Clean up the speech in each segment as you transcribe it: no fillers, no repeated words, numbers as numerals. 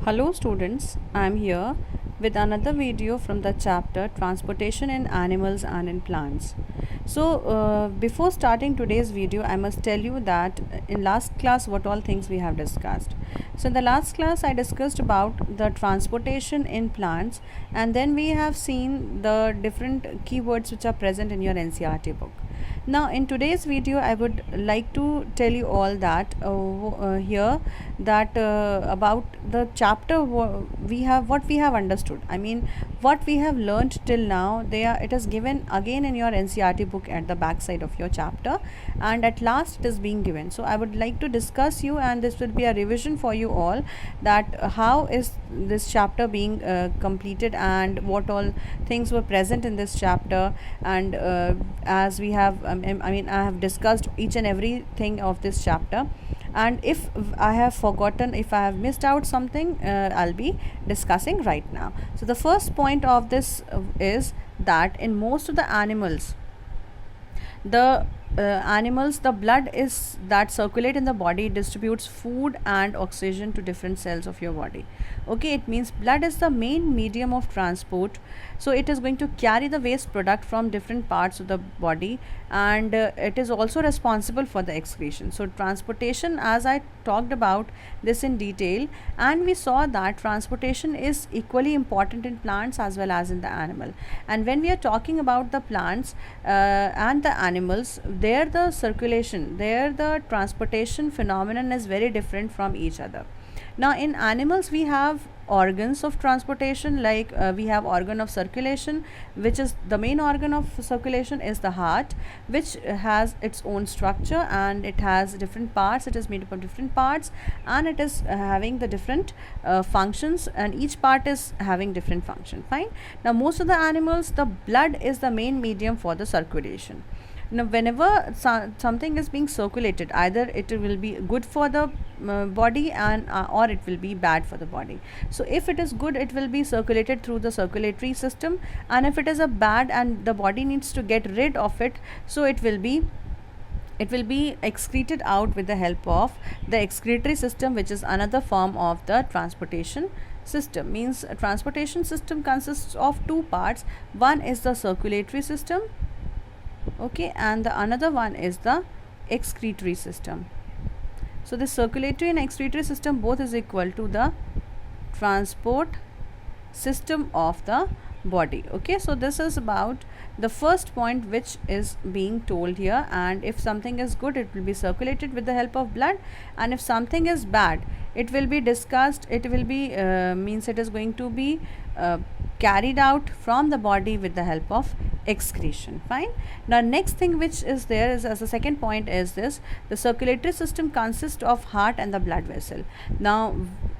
Hello students, I am here with another video from the chapter Transportation in Animals and in Plants. Before starting today's video, I must tell you that in last class what all things we have discussed. So in the last class I discussed about the transportation in plants, and then we have seen the different keywords which are present in your NCERT book. Now in today's video I would like to tell you all that here that about the chapter what we have understood. I mean what we have learned till now. It is given again in your NCERT book at the back side of your chapter, and at last it is being given. So I would like to discuss you, and this will be a revision for you all, that how is this chapter being completed and what all things were present in this chapter. And as we have I have discussed each and everything of this chapter, and if I have forgotten, if I have missed out something, I'll be discussing right now. So the first point of this is that in most of the animals, the blood is that circulate in the body distributes food and oxygen to different cells of your body. Okay, it means blood is the main medium of transport, so it is going to carry the waste product from different parts of the body, and it is also responsible for the excretion. So transportation, as I talked about this in detail, and we saw that transportation is equally important in plants as well as in the animal. And when we are talking about the plants and the animals, there the circulation, there the transportation phenomenon is very different from each other. Now in animals we have organs of transportation, like we have organ of circulation, which is the main organ of circulation is the heart, which has its own structure and it has different parts. It is made up of different parts, and it is having the different functions, and each part is having different function. Fine. Now most of the animals, the blood is the main medium for the circulation. Now whenever something is being circulated, either it will be good for the body and or it will be bad for the body. So if it is good, it will be circulated through the circulatory system, and if it is a bad and the body needs to get rid of it, so it will be excreted out with the help of the excretory system, which is another form of the transportation system. Means a transportation system consists of two parts. One is the circulatory system, okay, and the another one is the excretory system. So the circulatory and excretory system both is equal to the transport system of the body. Okay, so this is about the first point which is being told here. And if something is good, it will be circulated with the help of blood, and if something is bad, it will be discussed, it will be means it is going to be carried out from the body with the help of excretion. Fine. Now next thing which is there is, as a second point, is this: the circulatory system consists of heart and the blood vessel. Now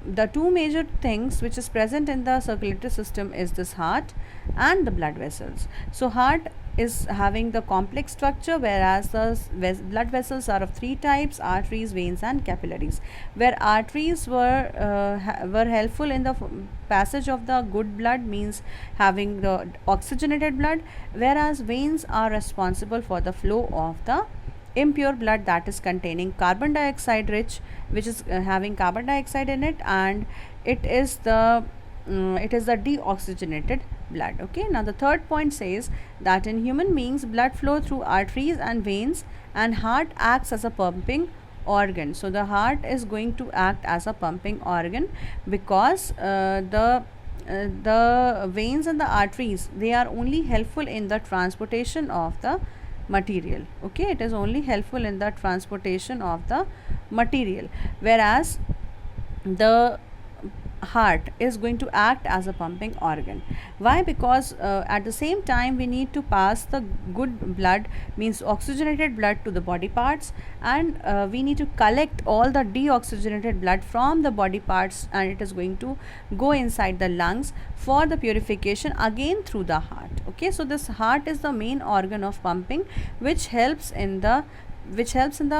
the two major things which is present in the circulatory system is this heart and the blood vessels. So heart is having the complex structure, whereas the blood vessels are of three types: arteries, veins and capillaries, where arteries were helpful in the passage of the good blood, means having the oxygenated blood, whereas veins are responsible for the flow of the impure blood, that is containing carbon dioxide rich, which is having carbon dioxide in it, and it is the deoxygenated blood. Okay, now the third point says that in human beings, blood flow through arteries and veins, and heart acts as a pumping organ. So the heart is going to act as a pumping organ, because the veins and the arteries, they are only helpful in the transportation of the material. Okay, it is only helpful in the transportation of the material, whereas the heart is going to act as a pumping organ. Why? Because at the same time we need to pass the good blood, means oxygenated blood, to the body parts, and we need to collect all the deoxygenated blood from the body parts, and it is going to go inside the lungs for the purification again through the heart. Okay, so this heart is the main organ of pumping, which helps in the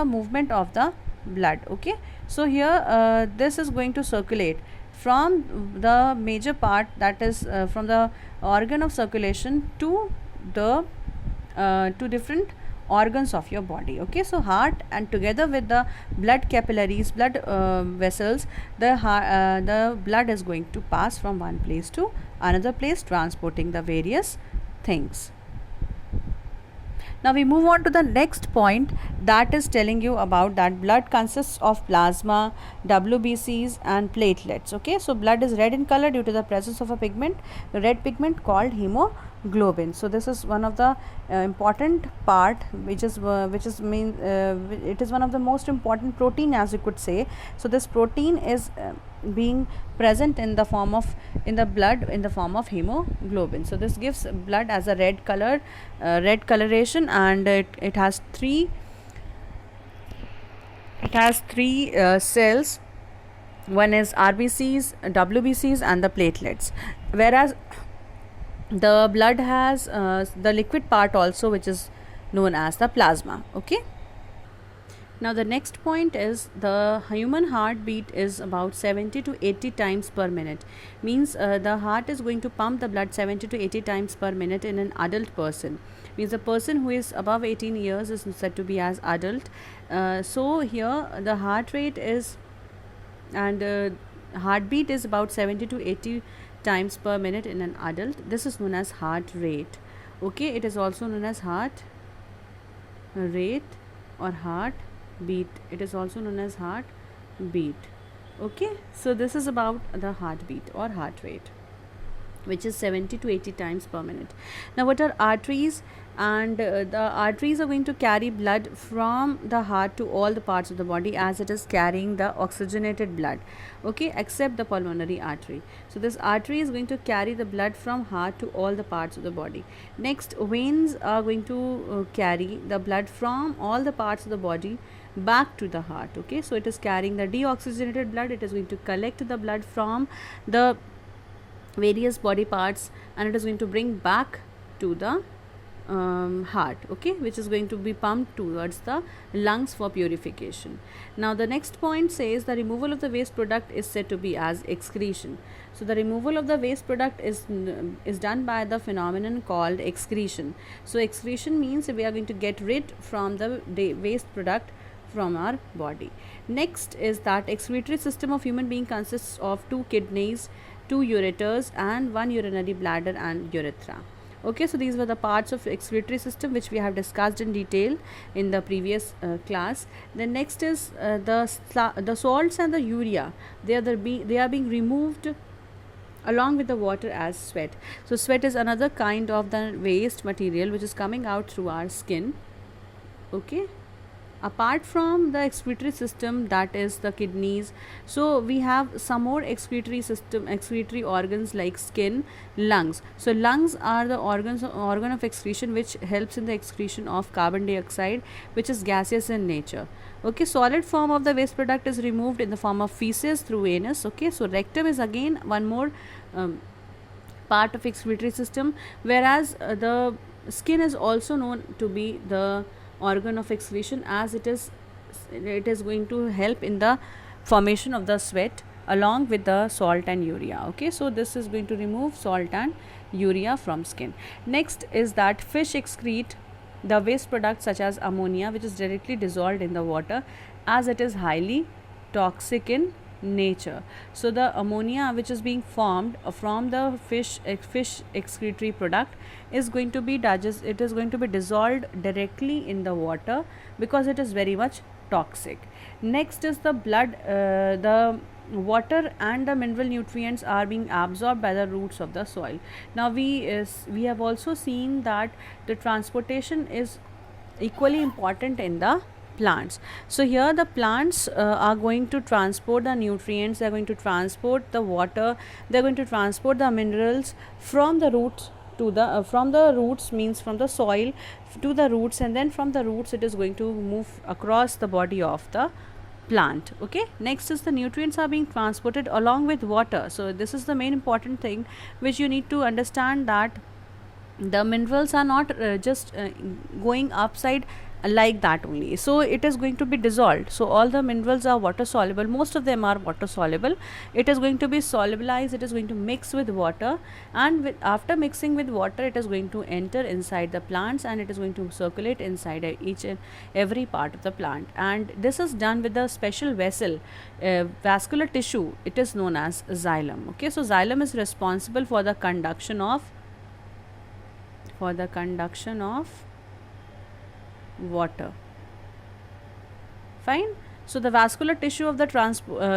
movement of the blood. Okay, so here this is going to circulate from the major part, that is from the organ of circulation to the to different organs of your body. Okay, so heart and together with the blood capillaries, blood vessels, the blood is going to pass from one place to another place, transporting the various things. Now we move on to the next point, that is telling you about that blood consists of plasma, WBCs and platelets. Okay, so blood is red in color due to the presence of a pigment, red pigment called hemoglobin. So this is one of the important part, which is it is one of the most important protein, as you could say. So this protein is being present in the form of in the blood in the form of hemoglobin. So this gives blood as a red color, red coloration, and it has three cells. One is RBCs, WBCs and the platelets, whereas the blood has the liquid part also, which is known as the plasma. Okay, now the next point is the human heartbeat is about 70 to 80 times per minute. Means the heart is going to pump the blood 70 to 80 times per minute in an adult person. Means a person who is above 18 years is said to be as adult. So here the heart rate is and heartbeat is about 70 to 80 times per minute in an adult. This is known as heart rate. Okay, it is also known as heart rate or heart beat. It is also known as heart beat. Okay, so this is about the heartbeat or heart rate, which is 70 to 80 times per minute. Now what are arteries? And the arteries are going to carry blood from the heart to all the parts of the body, as it is carrying the oxygenated blood. Okay, except the pulmonary artery. So this artery is going to carry the blood from heart to all the parts of the body. Next, veins are going to carry the blood from all the parts of the body back to the heart. Okay, so it is carrying the deoxygenated blood. It is going to collect the blood from the various body parts and it is going to bring back to the heart. Okay, which is going to be pumped towards the lungs for purification. Now the next point says the removal of the waste product is said to be as excretion. So the removal of the waste product is done by the phenomenon called excretion. So excretion means we are going to get rid from the waste product from our body. Next is that excretory system of human being consists of 2 kidneys, 2 ureters and 1 urinary bladder and urethra. Okay, so these were the parts of excretory system which we have discussed in detail in the previous class. Then next is the salts and the urea. They are being removed along with the water as sweat. So sweat is another kind of the waste material which is coming out through our skin. Okay, apart from the excretory system, that is the kidneys, so we have some more excretory organs like skin, lungs. So lungs are the organ of excretion which helps in the excretion of carbon dioxide, which is gaseous in nature. Okay, solid form of the waste product is removed in the form of feces through anus. Okay, so rectum is again one more part of excretory system, whereas the skin is also known to be the organ of excretion, as it is going to help in the formation of the sweat along with the salt and urea. Okay, so this is going to remove salt and urea from skin. Next is that fish excrete the waste products such as ammonia, which is directly dissolved in the water, as it is highly toxic in nature. So the ammonia which is being formed from the fish excretory product is going to be dissolved directly in the water because it is very much toxic. Next is the blood. The water and the mineral nutrients are being absorbed by the roots of the soil. Now we have also seen that the transportation is equally important in the plants. So here the plants are going to transport the nutrients, they are going to transport the water, they are going to transport the minerals from the roots to the from the roots, means from the soil to the roots, and then from the roots it is going to move across the body of the plant. Okay, next is the nutrients are being transported along with water. So this is the main important thing which you need to understand, that the minerals are not just going upside like that only. So it is going to be dissolved. So all the minerals are water soluble, most of them are water soluble. It is going to be solubilized, it is going to mix with water, and after mixing with water it is going to enter inside the plants, and it is going to circulate inside each and every part of the plant. And this is done with a special vessel, vascular tissue. It is known as xylem. Okay, so xylem is responsible for the conduction of water. Fine. So the vascular tissue of the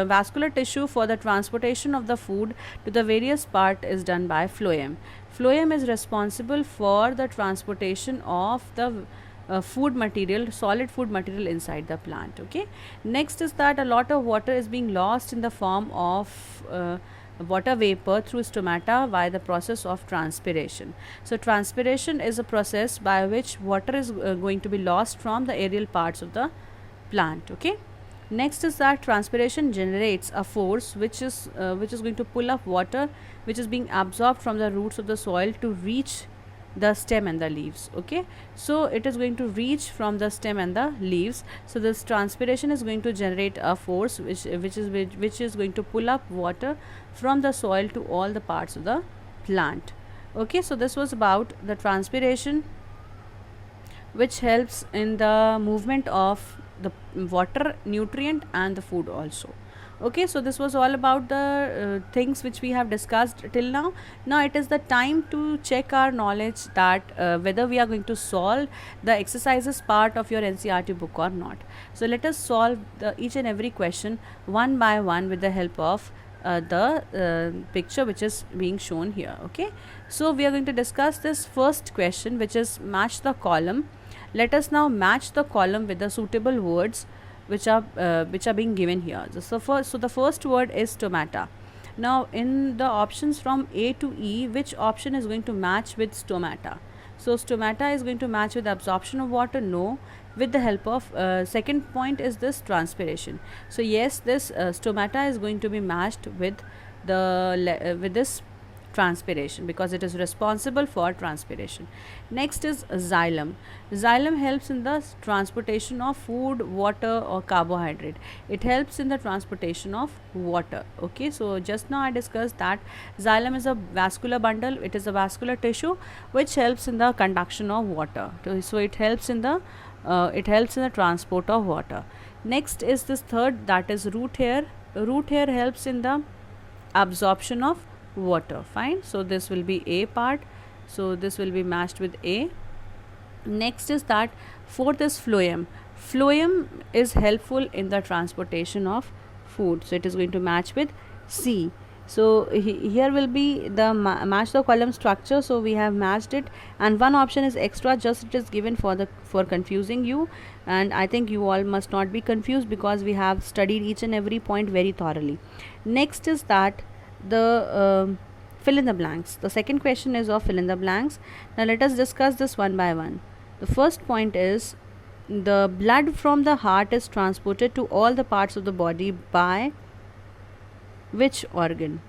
vascular tissue for the transportation of the food to the various part is done by phloem. Phloem is responsible for the transportation of the food material, solid food material inside the plant. Okay. Next is that a lot of water is being lost in the form of water vapor through stomata by the process of transpiration. So transpiration is a process by which water is going to be lost from the aerial parts of the plant. Okay. Next is that transpiration generates a force which is going to pull up water which is being absorbed from the roots of the soil to reach the stem and the leaves. Okay, so it is going to reach from the stem and the leaves. So this transpiration is going to generate a force which is going to pull up water from the soil to all the parts of the plant. Okay, so this was about the transpiration, which helps in the movement of the water, nutrient, and the food also. Okay, so this was all about the things which we have discussed till now. Now it is the time to check our knowledge that whether we are going to solve the exercises part of your NCERT book or not. So let us solve each and every question one by one with the help of the picture which is being shown here. Okay, so we are going to discuss this first question, which is match the column. Let us now match the column with the suitable words which are being given here. So the first word is stomata. Now in the options from A to E, which option is going to match with stomata? So stomata is going to match with absorption of water. No. With the help of second point is this transpiration. So yes, this stomata is going to be matched with the with this transpiration because it is responsible for transpiration. Next is xylem. Xylem helps in the transportation of food, water, or carbohydrate. It helps in the transportation of water. Okay, so just now I discussed that xylem is a vascular bundle. It is a vascular tissue which helps in the conduction of water. So it helps in the transport of water. Next is this third, that is root hair. Root hair helps in the absorption of water. Fine, so this will be A part, so this will be matched with A. Next is that fourth is phloem. Phloem is helpful in the transportation of food, so it is going to match with C. So here will be the match the column structure. So we have matched it, and one option is extra, just it is given for confusing you, and I think you all must not be confused because we have studied each and every point very thoroughly. Next is that the fill in the blanks. The second question is of fill in the blanks. Now let us discuss this one by one. The first point is the blood from the heart is transported to all the parts of the body by which organ?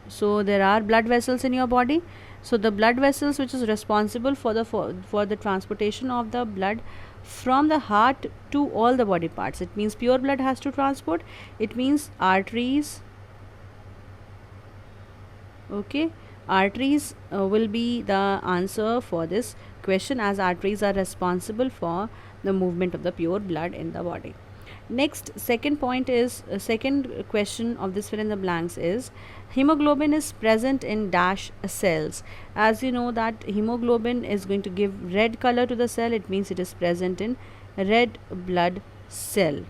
So there are blood vessels in your body. So the blood vessels which is responsible for the transportation of the blood from the heart to all the body parts. It means pure blood has to transport. It means arteries. Okay, arteries will be the answer for this question, as arteries are responsible for the movement of the pure blood in the body. Next, second point is second question of this fill in the blanks is hemoglobin is present in dash cells. As you know that hemoglobin is going to give red color to the cell, it means it is present in red blood cell.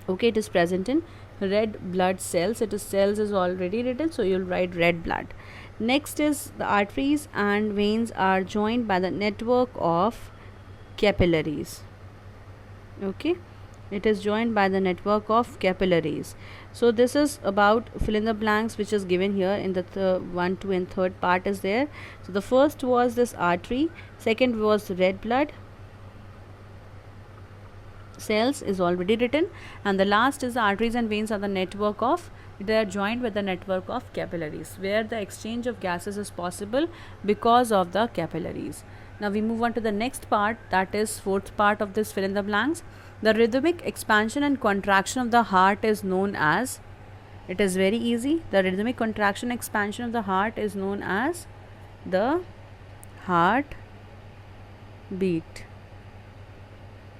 Okay, it is present in red blood cells. It is cells is already written, so you'll write red blood. Next is the arteries and veins are joined by the network of capillaries. Okay, it is joined by the network of capillaries. So this is about fill in the blanks which is given here in the 1, 2 and third part is there. So the first was this artery, second was red blood cells is already written, and the last is the arteries and veins are the network of, they are joined with the network of capillaries where the exchange of gases is possible because of the capillaries. Now we move on to the next part, that is fourth part of this fill in the blanks. The rhythmic expansion and contraction of the heart is known as, it is very easy, the rhythmic contraction expansion of the heart is known as the heart beat.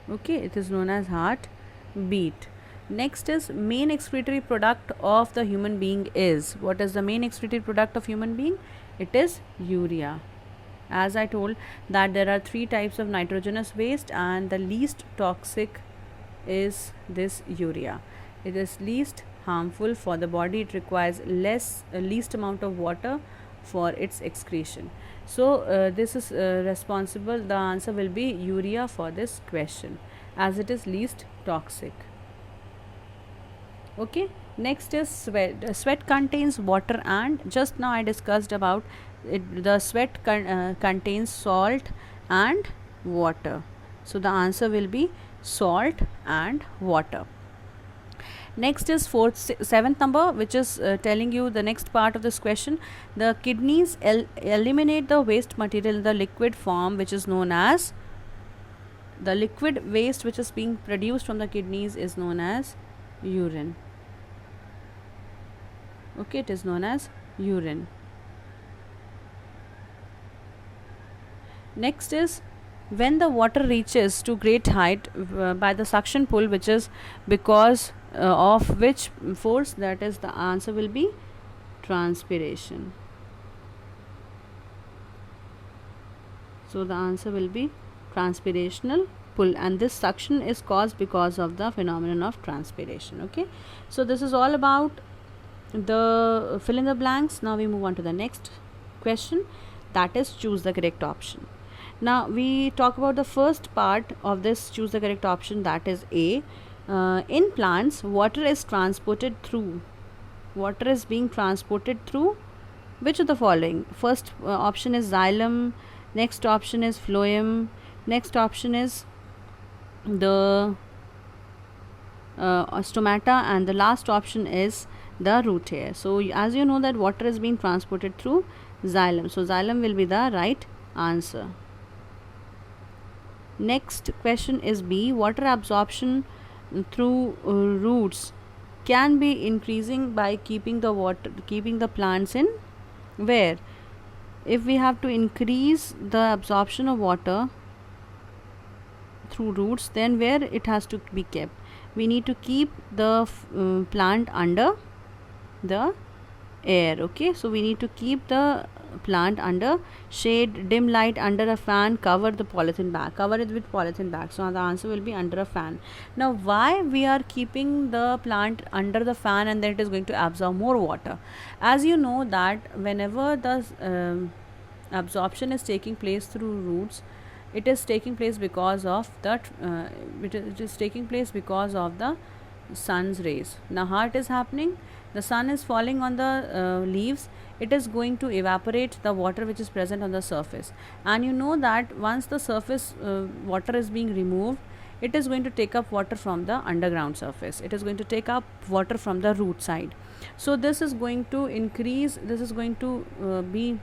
Okay, it is known as heart beat. Next is main excretory product of the human being is, what is the main excretory product of human being? It is urea. As I told that there are three types of nitrogenous waste and the least toxic is this urea. It is least harmful for the body. It requires least amount of water for its excretion. So this is responsible, the answer will be urea for this question, as it is least toxic. Okay, next is sweat. Sweat contains water, and just now I discussed about it, the sweat contains salt and water. So the answer will be salt and water. Next is seventh number, which is telling you the next part of this question. The kidneys eliminate the waste material in the liquid form, which is known as, the liquid waste which is being produced from the kidneys is known as urine. Okay, it is known as urine. Next is when the water reaches to great height by the suction pull, which is because of which force, that is the answer will be transpiration. So the answer will be transpirational pull, and this suction is caused because of the phenomenon of transpiration. Okay, so this is all about the fill in the blanks. Now we move on to the next question, that is choose the correct option. Now we talk about the first part of this choose the correct option, that is A. In plants, water is transported through, water is being transported through which of the following? First option is xylem, next option is phloem, next option is the stomata, and the last option is the root hair. So as you know that water is being transported through xylem, so xylem will be the right answer. Next question is B. Water absorption through roots can be increasing by keeping the plants in where? If we have to increase the absorption of water through roots, then where it has to be kept? We need to keep the plant under the air. Okay, so we need to keep the plant under shade, dim light, under a fan, cover the polythene bag, cover it with polythene bag. So the answer will be under a fan. Now why we are keeping the plant under the fan and then it is going to absorb more water? As you know that whenever the absorption is taking place through roots, it is taking place because of that it is taking place because of the sun's rays. Now how it is happening? The sun is falling on the leaves, it is going to evaporate the water which is present on the surface, and you know that once the surface water is being removed, it is going to take up water from the underground surface, it is going to take up water from the root side. So this is going to increase, this is going to be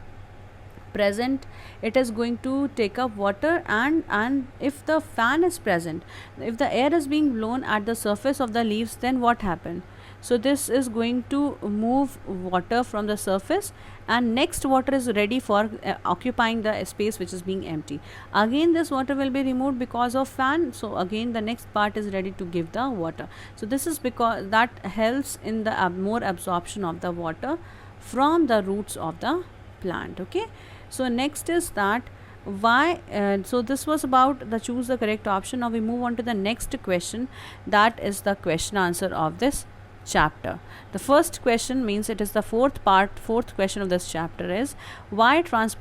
present, it is going to take up water, and if the fan is present, if the air is being blown at the surface of the leaves, then what happened? So this is going to move water from the surface, and next water is ready for occupying the space which is being empty. Again this water will be removed because of fan, so again the next part is ready to give the water. So this is because that helps in the more absorption of the water from the roots of the plant. Okay, so next is that why so this was about the choose the correct option. Now we move on to the next question, that is the question answer of this chapter. The first question means it is the fourth question of this chapter is why is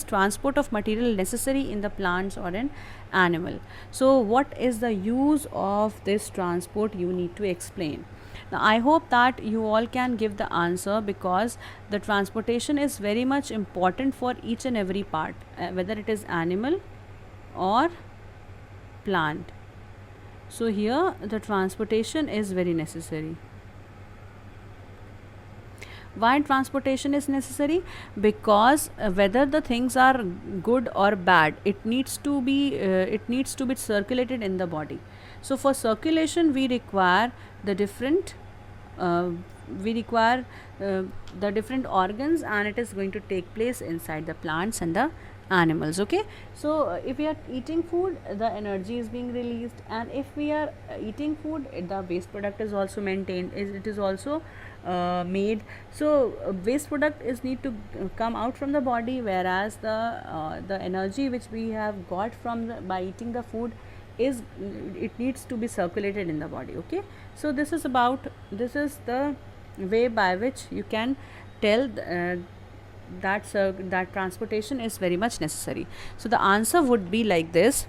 transport of material necessary in the plants or in animal. So what is the use of this transport, you need to explain. Now I hope that you all can give the answer, because the transportation is very much important for each and every part, whether it is animal or plant. So here the transportation is very necessary. Why transportation is necessary? Because whether the things are good or bad, it needs to be circulated in the body. So for circulation we require the different uh, we require the different organs, and it is going to take place inside the plants and the animals. Okay, so if we are eating food, the energy is being released, and if we are eating food, the waste product is also maintained, it is also made. So waste product is need to come out from the body, whereas the energy which we have got from by eating the food is it needs to be circulated in the body. Okay, so this is the way by which you can tell that transportation is very much necessary. So the answer would be like this: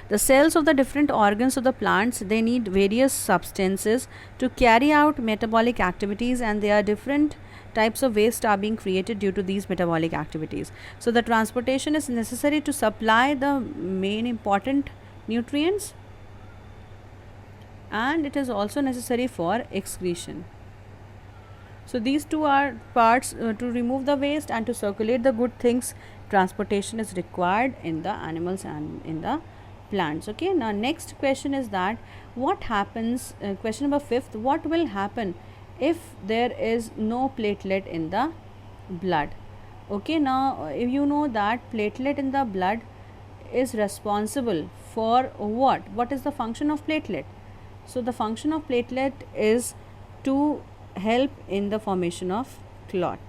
the cells of the different organs of the plants, they need various substances to carry out metabolic activities, and there are different types of waste are being created due to these metabolic activities. So the transportation is necessary to supply the main important nutrients, and it is also necessary for excretion. So these two are parts, to remove the waste and to circulate the good things. Transportation is required in the animals and in the plants. Okay, now next question is that what happens, question number 5th, what will happen if there is no platelet in the blood? Okay, now if you know that platelet in the blood is responsible for what is the function of platelet? So the function of platelet is to help in the formation of clot.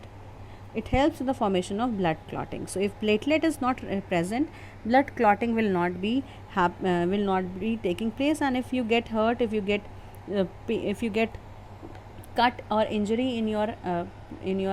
It helps in the formation of blood clotting. So if platelet is not present, blood clotting will not be taking place, and if you get hurt, if you get cut or injury in your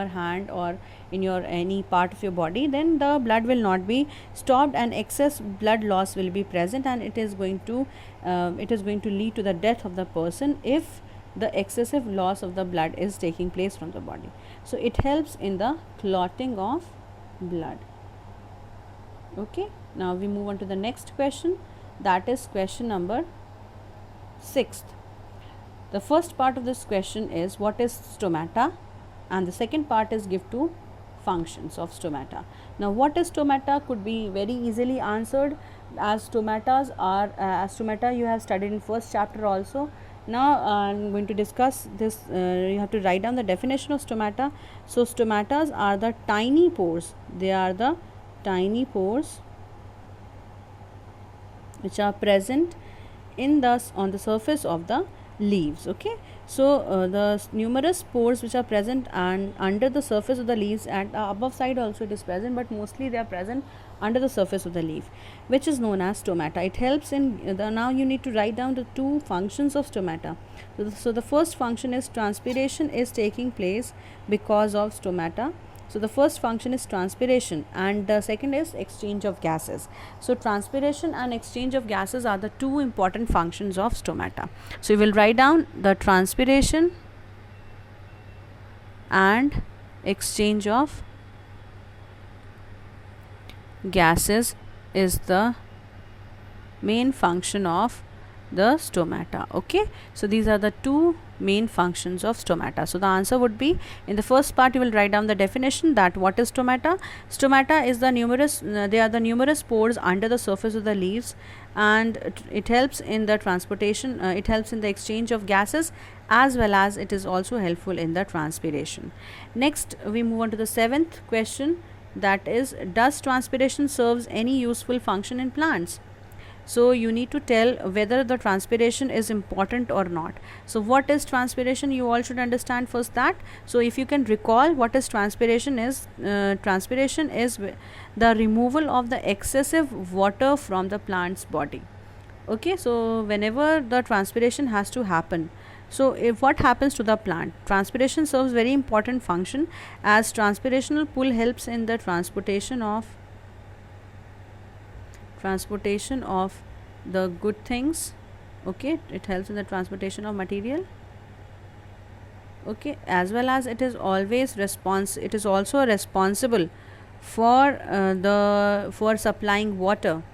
hand or in your any part of your body, then the blood will not be stopped and excess blood loss will be present, and it is going to lead to the death of the person if the excessive loss of the blood is taking place from the body. So it helps in the clotting of blood. Okay, now we move on to the next question, that is question number 6th. The first part of this question is what is stomata, and the second part is give two functions of stomata. Now what is stomata could be very easily answered, as stomata you have studied in first chapter also. Now I'm going to discuss this. You have to write down the definition of stomata. So stomatas are the tiny pores. They are the tiny pores which are present on the surface of the leaves. Okay, so the numerous pores which are present and under the surface of the leaves, and above side also it is present, but mostly they are present under the surface of the leaf, which is known as stomata. It helps in now you need to write down the two functions of stomata. So the first function is transpiration is taking place because of stomata. So the first function is transpiration, and the second is exchange of gases. So transpiration and exchange of gases are the two important functions of stomata. So you will write down the transpiration and exchange of gases is the main function of the stomata. Okay, so these are the two main functions of stomata. So the answer would be, in the first part you will write down the definition, that what is stomata. Stomata is the numerous pores under the surface of the leaves, and it helps in the transportation, it helps in the exchange of gases, as well as it is also helpful in the transpiration. Next we move on to the 7th question, that is, does transpiration serves any useful function in plants? So you need to tell whether the transpiration is important or not. So what is transpiration? You all should understand first that. So if you can recall what is transpiration is the removal of the excessive water from the plant's body. Okay, so whenever the transpiration has to happen, so if what happens to the plant, transpiration serves very important function, as transpirational pull helps in the transportation of the good things. Okay, it helps in the transportation of material. Okay, as well as it is also responsible for supplying water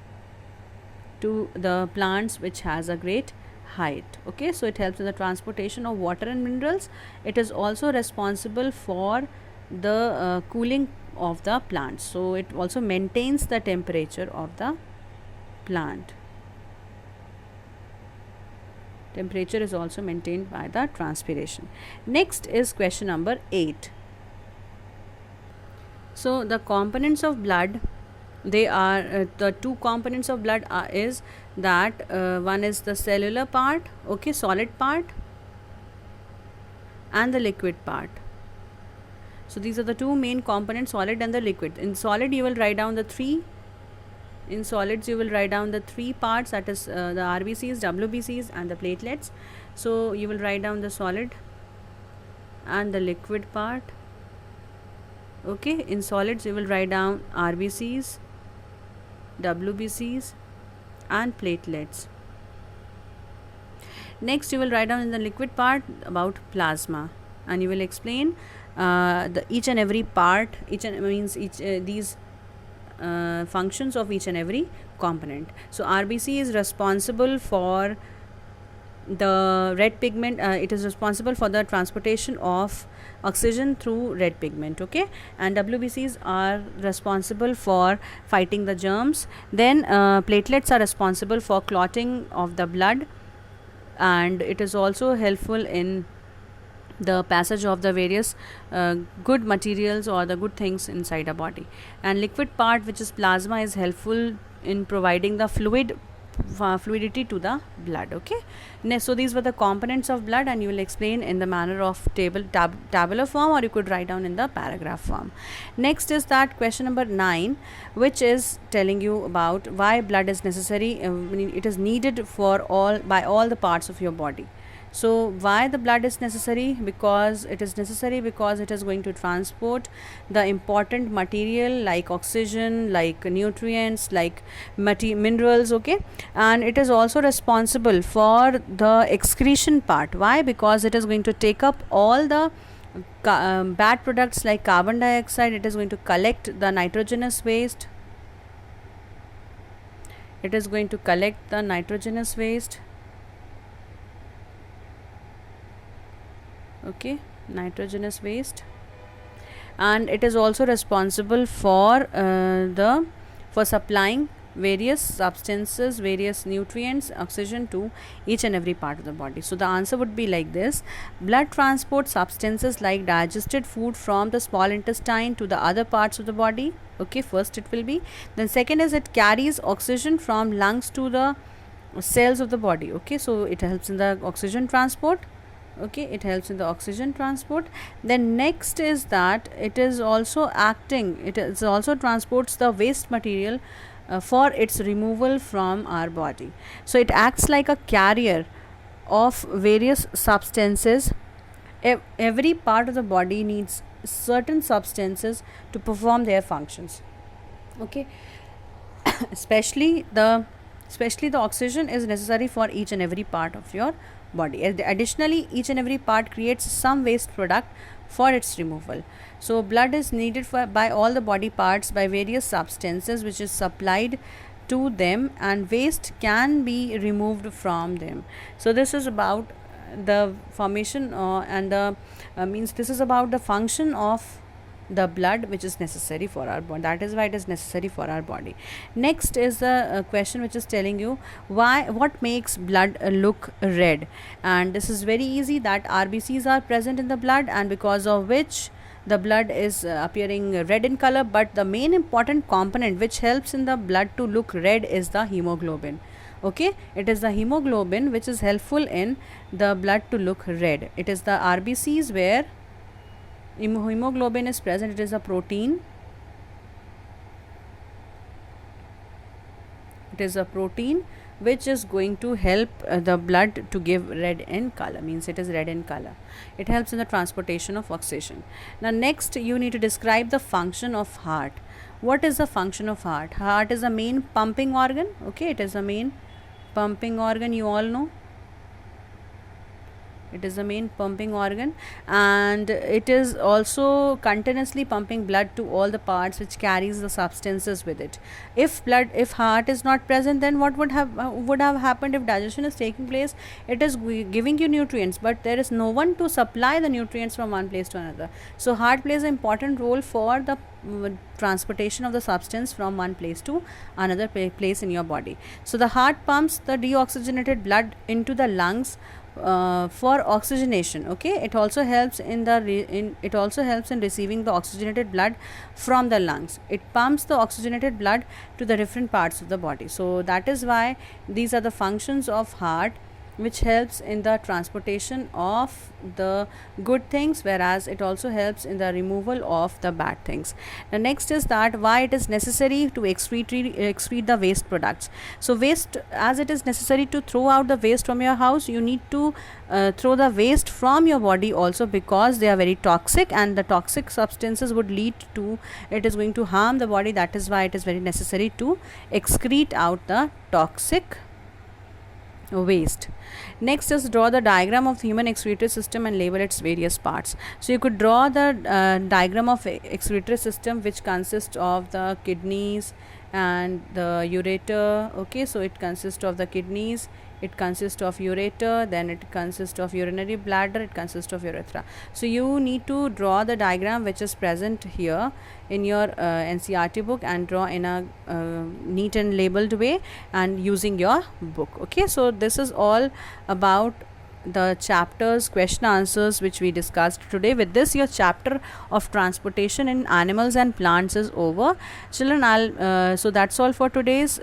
to the plants which has a great height. Okay, so it helps in the transportation of water and minerals. It is also responsible for the cooling of the plant, so it also maintains the temperature of the plant. Temperature is also maintained by the transpiration. Next is question number 8. So the components of blood, they are the two components of blood is that one is the cellular part, okay, solid part, and the liquid part. So these are the two main components, solid and the liquid. In solid you will write down the three. In solids you will write down the three parts, that is the RBCs, WBCs and the platelets. So you will write down the solid and the liquid part. Okay, in solids you will write down RBCs, WBCs and platelets. Next you will write down in the liquid part about plasma, and you will explain each and every part, these functions of each and every component. So RBC is responsible for the red pigment, it is responsible for the transportation of oxygen through red pigment, okay, and WBCs are responsible for fighting the germs. Then platelets are responsible for clotting of the blood, and it is also helpful in the passage of the various good materials or the good things inside a body. And liquid part, which is plasma, is helpful in providing the fluidity to the blood, okay. So these were the components of blood, and you will explain in the manner of tabular form, or you could write down in the paragraph form. Next is that question number 9, which is telling you about why blood is necessary, it is needed by all the parts of your body. So why the blood is necessary? Because it is necessary because it is going to transport the important material like oxygen, like nutrients, like minerals, okay, and it is also responsible for the excretion part. Why? Because it is going to take up all the bad products like carbon dioxide. It is going to collect the nitrogenous waste. It is going to collect the nitrogenous waste, okay, nitrogenous waste, and it is also responsible for supplying various substances, various nutrients, oxygen to each and every part of the body. So the answer would be like this: blood transports substances like digested food from the small intestine to the other parts of the body, okay, first it will be. Then second is it carries oxygen from lungs to the cells of the body, okay, so it helps in the oxygen transport, okay, it helps in the oxygen transport. Then next is that it is also transports the waste material for its removal from our body. So it acts like a carrier of various substances. Every part of the body needs certain substances to perform their functions, okay. especially the oxygen is necessary for each and every part of your body. Additionally, each and every part creates some waste product for its removal. So blood is needed by all the body parts by various substances which is supplied to them, and waste can be removed from them. So this is about the formation this is about the function of the blood which is necessary for our body. That is why it is necessary for our body. Next is the question which is telling you what makes blood look red, and this is very easy, that RBCs are present in the blood, and because of which the blood is appearing red in color. But the main important component which helps in the blood to look red is the hemoglobin, okay. It is the hemoglobin which is helpful in the blood to look red. It is the RBCs where hemoglobin is present. It is a protein. It is a protein which is going to help the blood to give red in color, means it is red in color. It helps in the transportation of oxygen. Now next you need to describe the function of heart. What is the function of heart? Heart is the main pumping organ, okay. It is the main pumping organ, you all know. It is the main pumping organ, and it is also continuously pumping blood to all the parts which carries the substances with it. If heart is not present, then what would have happened if digestion is taking place? It is giving you nutrients, but there is no one to supply the nutrients from one place to another. So heart plays an important role for the transportation of the substance from one place to another place in your body. So the heart pumps the deoxygenated blood into the lungs for oxygenation. Okay, it also helps in it also helps in receiving the oxygenated blood from the lungs. It pumps the oxygenated blood to the different parts of the body. So that is why these are the functions of heart, which helps in the transportation of the good things, whereas it also helps in the removal of the bad things. The next is that why it is necessary to excrete the waste products. So waste, as it is necessary to throw out the waste from your house, you need to throw the waste from your body also, because they are very toxic, and the toxic substances would lead to, it is going to harm the body. That is why it is very necessary to excrete out the toxic waste. Next is draw the diagram of the human excretory system and label its various parts. So you could draw the diagram of excretory system, which consists of the kidneys and the ureter. Okay, so it consists of the kidneys, it consists of ureter, then it consists of urinary bladder, it consists of urethra. So you need to draw the diagram which is present here in your NCERT book, and draw in a neat and labeled way and using your book. Okay, so this is all about the chapters, question answers which we discussed today. With this, your chapter of transportation in animals and plants is over. Children, so that's all for today's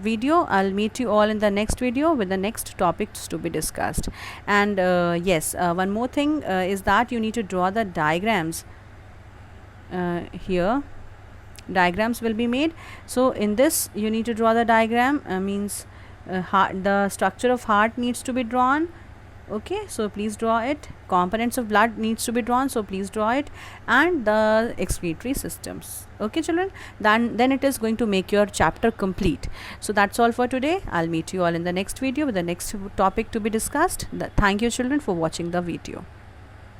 video. I'll meet you all in the next video with the next topics to be discussed. And yes, one more thing is that you need to draw the diagrams. Here diagrams will be made. So in this you need to draw the diagram, means the structure of heart needs to be drawn. Okay, so please draw it. Components of blood needs to be drawn, so please draw it, and the excretory systems. Okay children, then it is going to make your chapter complete. So that's all for today. I'll meet you all in the next video with the next topic to be discussed. Thank you children for watching the video.